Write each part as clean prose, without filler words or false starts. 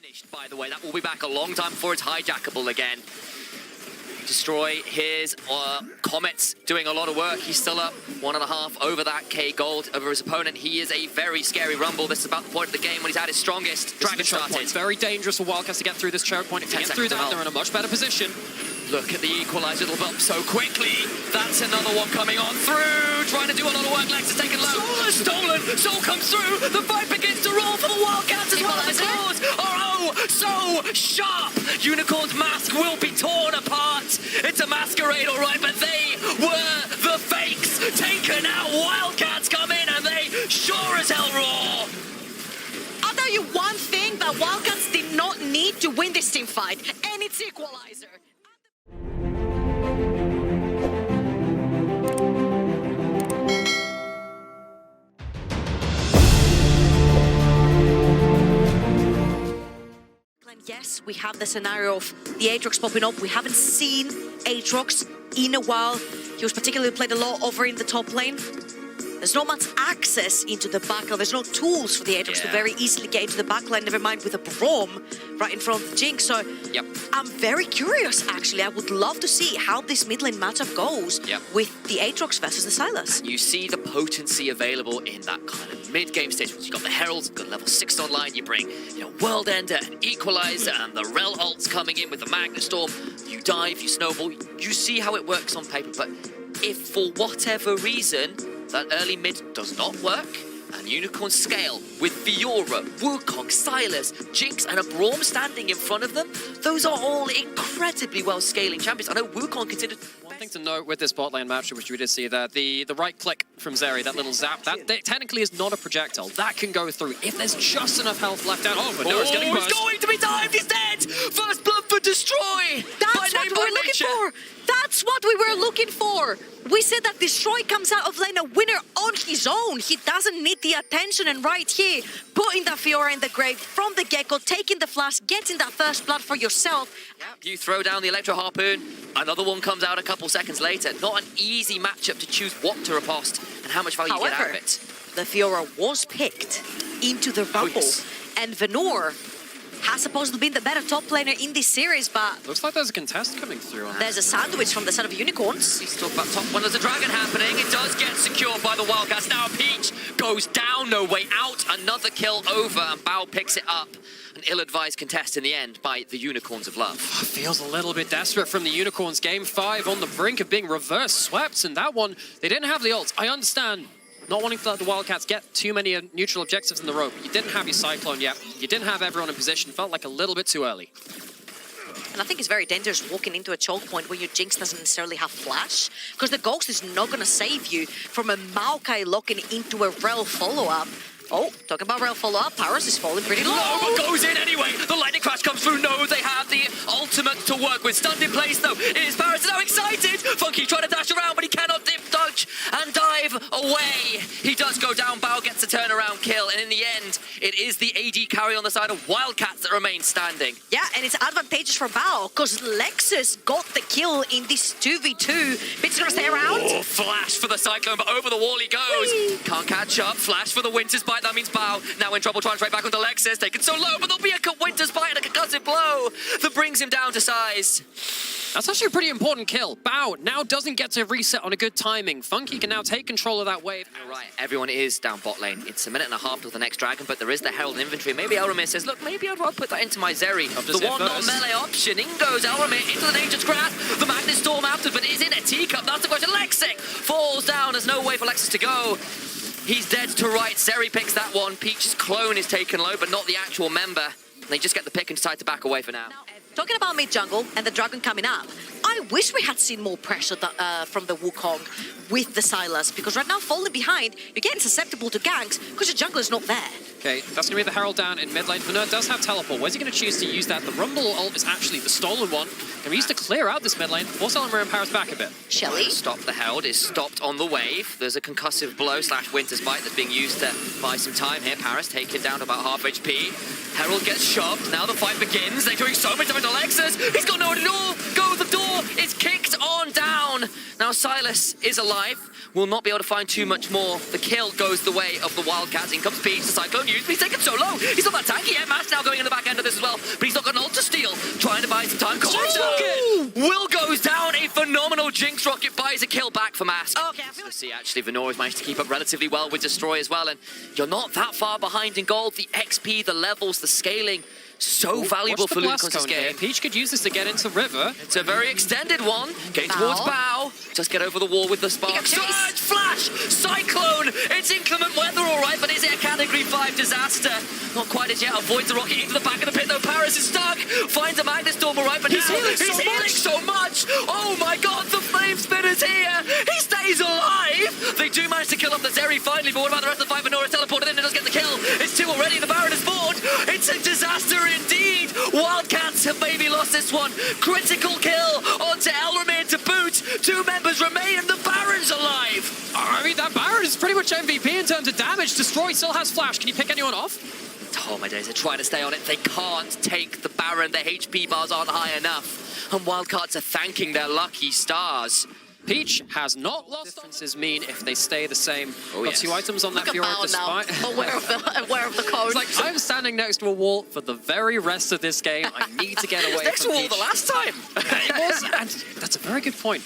Finished, by the way. That will be back a long time before it's hijackable again. Destroy his Comet's doing a lot of work. He's still up 1.5 over that K gold over his opponent. He is a very scary Rumble. This is about the point of the game when he's at his strongest. Dragon started. It's very dangerous for Wildcats to get through this choke point. If they get through that, they're in a much better position. Look at the equalizer, it'll up so quickly. That's another one coming on through. Trying to do a lot of work. Lex is taken low. Stolen. Soul comes through. The fight begins to roll for the Wildcats as well. The claws are so sharp. Unicorn's mask will be torn apart. It's a masquerade, all right, but they were the fakes taken out. Wildcats come in and they sure as hell roar. I'll tell you one thing, that Wildcats did not need to win this team fight, and it's equalizer. Yes, we have the scenario of the Aatrox popping up. We haven't seen Aatrox in a while. He was particularly played a lot over in the top lane. There's not much access into the back line. There's no tools for the Aatrox to very easily get into the back line, never mind with a Braun right in front of the Jinx. So I'm very curious, actually. I would love to see how this mid lane matchup goes with the Aatrox versus the Sylas. You see the potency available in that kind of mid-game stage. You've got the Heralds, you've got level 6 online, you bring World Ender and Equalizer and the Rell ults coming in with the Magnet Storm. You dive, you snowball, you see how it works on paper, but if for whatever reason that early mid does not work, and Unicorn scale with Fiora, Wukong, Sylas, Jinx, and a Braun standing in front of them, those are all incredibly well scaling champions. I know Wukong considered... One thing to note with this bot lane matchup, which we did see there, the right click from Zeri, that little zap, that technically is not a projectile. That can go through if there's just enough health left out. Oh, Venour is getting burst. He's going to be dived, he's dead! First blood for Destroy! That's what we were looking for! That's what we were looking for! We said that Destroy comes out of lane a winner on his own. He doesn't need the attention, and right here, putting the Fiora in the grave from the get-go, taking the flash, getting that first blood for yourself. You throw down the Electro Harpoon, another one comes out a couple seconds later. Not an easy matchup to choose what to riposte and how much value you get out of it. The Fiora was picked into the Rumble, and Venour has supposedly been the better top laner in this series, but... Looks like there's a contest coming through. There's a sandwich from the side of Unicorns. He's talking about top one. There's a dragon happening. It does get secured by the Wildcats. Now Peach goes down, no way out. Another kill over, and Bao picks it up. An ill-advised contest in the end by the Unicorns of Love. Feels a little bit desperate from the Unicorns. Game 5 on the brink of being reverse swept, and that one, they didn't have the ult. I understand not wanting to let the Wildcats get too many neutral objectives in the row, but you didn't have your Cyclone yet. You didn't have everyone in position. Felt like a little bit too early. And I think it's very dangerous walking into a choke point where your Jinx doesn't necessarily have flash, because the Ghost is not going to save you from a Maokai locking into a Rell follow-up. Oh, talking about Rell follow-up, Parus is falling pretty low. No, but goes in anyway. The lightning crash comes through. No, they have the ultimate to work with. Stunned in place, though. Is Parus now excited? Funky trying to dash around, but he cannot dip, dodge, and dive away. He does go down. Bao gets a turnaround kill, and in the end, it is the AD carry on the side of Wildcats that remain standing. Yeah, and it's advantageous for Bao, because Lekcyc got the kill in this 2v2. Bit's gonna stay around. Oh, flash for the Cyclone, but over the wall he goes. Whee! Can't catch up. Flash for the Winter's Bite. That means Bao now in trouble, trying to trade back onto Lekcyc. Taken so low, but there'll be a Winter's Bite and a concussive blow that brings him down to size. That's actually a pretty important kill. Bao now doesn't get to reset on a good timing. Funky can now take control of that wave. You're right, everyone is down bot lane. It's a minute and a half till the next dragon, but there is the Herald inventory. Maybe Elramir says, look, maybe I'd rather put that into my Zeri. The one non-melee option. In goes Elramir into the Nature's Grasp. The Magnet Storm after, but is in a teacup. That's the question. Lekcyc falls down. There's no way for Lekcyc to go. He's dead to right. Zeri picks that one. Peach's clone is taken low, but not the actual member. They just get the pick and decide to back away for now. Talking about mid-jungle and the dragon coming up, I wish we had seen more pressure from the Wukong with the Sylas, because right now, falling behind, you're getting susceptible to ganks because your jungle is not there. Okay, that's going to be the Herald down in mid lane. Venour does have teleport. Where's he going to choose to use that? The Rumble ult is actually the stolen one. Can we use to clear out this mid lane? Force Elramir and Parus back a bit. Shelly? Stop the Herald is stopped on the wave. There's a concussive blow / Winter's Bite that's being used to buy some time here. Parus taken down to about half HP. Herald gets shoved. Now the fight begins. They're doing so much damage to Lekcyc. He's got nowhere to go. The door is kicked on down. Now Sylas is alive. Will not be able to find too much more. The kill goes the way of the Wildcats. In comes Peach. The Cyclone use, but he's taken so low. He's not that tanky yet. Mask now going in the back end of this as well, but he's not got an ult to steal. Trying to buy some time. Will goes down. A phenomenal Jinx rocket buys a kill back for Mask. Okay, I feel like... See, actually, Venour has managed to keep up relatively well with Destroy as well, and you're not that far behind in gold. The XP, the levels, the scaling, so valuable for Lucon's game. Peach could use this to get into River. It's a very extended one. Getting towards Bao. Just get over the wall with the spark. Surge! Flash! Cyclone! It's inclement weather, all right, but is it a Category 5 disaster? Not quite as yet. Avoids the rocket into the back of the pit, though. Parus is stuck. Finds a Magnet Storm, all right, but he's healing so much. Oh, my God, the Flame Spinner's here. He stays alive. They do manage to kill off the Zeri finally, but what about the rest of the fight? Venour is teleported in and does get the kill. It's 2 already. The Baron is spawned. It's a disaster indeed. Wildcats have maybe lost this one. Critical kill onto Elramir to boot. 2 members remain and the Baron's alive. I mean, that Baron is pretty much MVP in terms of damage. Destroy still has flash. Can you pick anyone off? Oh my days, they're trying to stay on it. They can't take the Baron. Their HP bars aren't high enough. And Wildcats are thanking their lucky stars. Peach has not lost. Differences mean if they stay the same. Got 2 items on that Fiora despite. Aware of the code. It's like, I'm standing next to a wall for the very rest of this game. I need to get away next from to Peach. the last time. It was, and that's a very good point.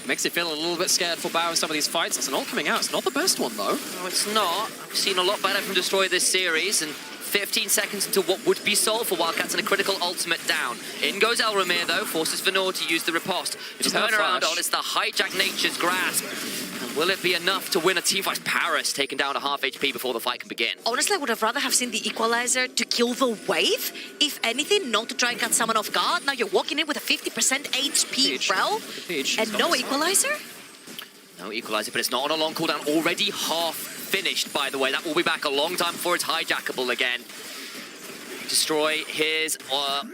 Makes you feel a little bit scared for Bao in some of these fights. It's an ult coming out. It's not the best one, though. No, it's not. We've seen a lot better from Destroy this series, and 15 seconds into what would be Soul for Wildcats and a critical ultimate down. In goes Elramir, though, forces Venour to use the riposte. Turn around on, it's the hijack Nature's Grasp. And will it be enough to win a team fight? Parus taken down to half HP before the fight can begin. Honestly, I would have rather have seen the Equalizer to kill the wave. If anything, not to try and catch someone off guard. Now you're walking in with a 50% HP Rell and no Equalizer? No Equalizer, but it's not on a long cooldown. Already half finished, by the way. That will be back a long time before it's hijackable again. Destroy his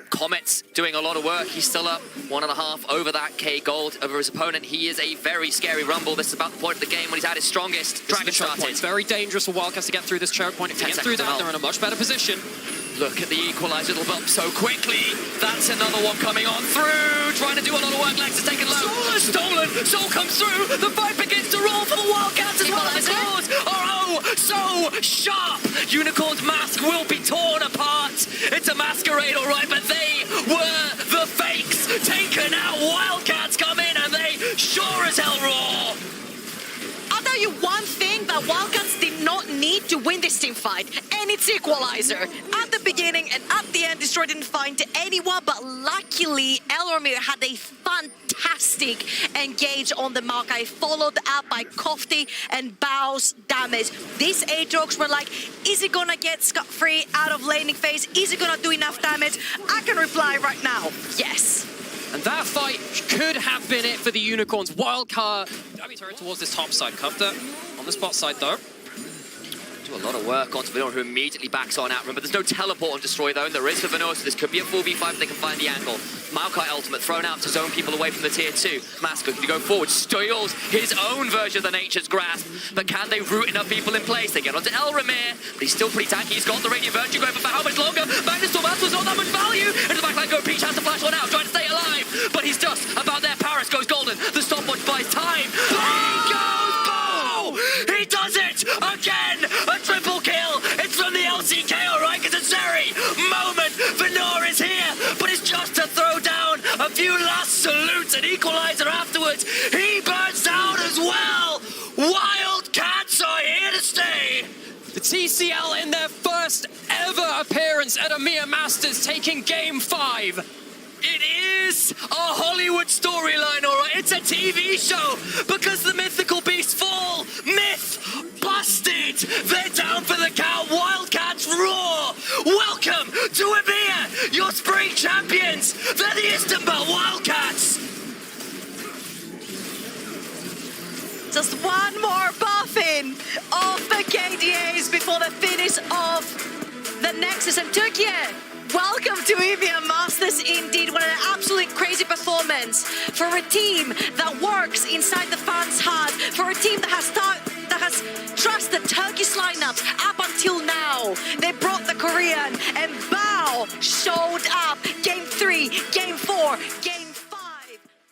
Comet's doing a lot of work. He's still up 1.5 over that K gold over his opponent. He is a very scary Rumble. This is about the point of the game when he's at his strongest. Dragon started. It's very dangerous for Wildcats to get through this choke point. If they get through that, they're in a much better position. Look at the Equalizer, it'll bump so quickly. That's another one coming on through. Trying to do a lot of work. Lekcyc's taken low. Stolen. Soul comes through. The fight begins to roll for the Wildcats as well. The claws are so sharp. Unicorn's mask will be torn apart. It's a masquerade, all right, but they were the fakes. Taken out. Wildcats come in and they sure as hell roar. I'll tell you one thing that Wildcats did not need to win this team fight, and it's Equalizer. At the beginning and at the end, Destroy didn't find anyone, but luckily, Elramir had a fantastic engage on the Maokai, followed up by Kofte and Bao's damage. These Aatrox were like, is it gonna get scot-free out of laning phase? Is it gonna do enough damage? I can reply right now, yes. And that fight could have been it for the Unicorns. Wildcard, turn towards this top side. Kofte on the spot side, though. Do a lot of work onto Venour, who immediately backs on out. Remember, there's no teleport on Destroy, though, and there is for Venour, so this could be a 4v5 if they can find the angle. Maokai ultimate thrown out to zone people away from the tier 2. Mask looking to go forward, steals his own version of the Nature's Grasp, but can they root enough people in place? They get onto Elramir, but he's still pretty tanky. He's got the Radiant Virtue going for how much longer? Magnet Storm was not that much value. Into the backline go, Peach has to flash one out, trying to stay alive, but he's just about there. Parus goes golden. The stopwatch buys time. He goes Bao! He does it again! A triple kill! It's from the LCK, alright, because it's Zeri! Moment! Venour is here, but it's just to throw down a few last salutes and Equalizer afterwards. He burns down as well! Wildcats are here to stay! The TCL in their first ever appearance at EMEA Masters, taking Game 5. It is a Hollywood storyline, all right? It's a TV show because the mythical beasts fall. Myth busted. They're down for the count. Wildcats roar. Welcome to EMEA, your spring champions. They're the Istanbul Wildcats. Just one more buffing of the KDAs before the finish of the Nexus. And Turkey, welcome to EMEA Masters indeed. What an absolute crazy performance for a team that works inside the fans' heart.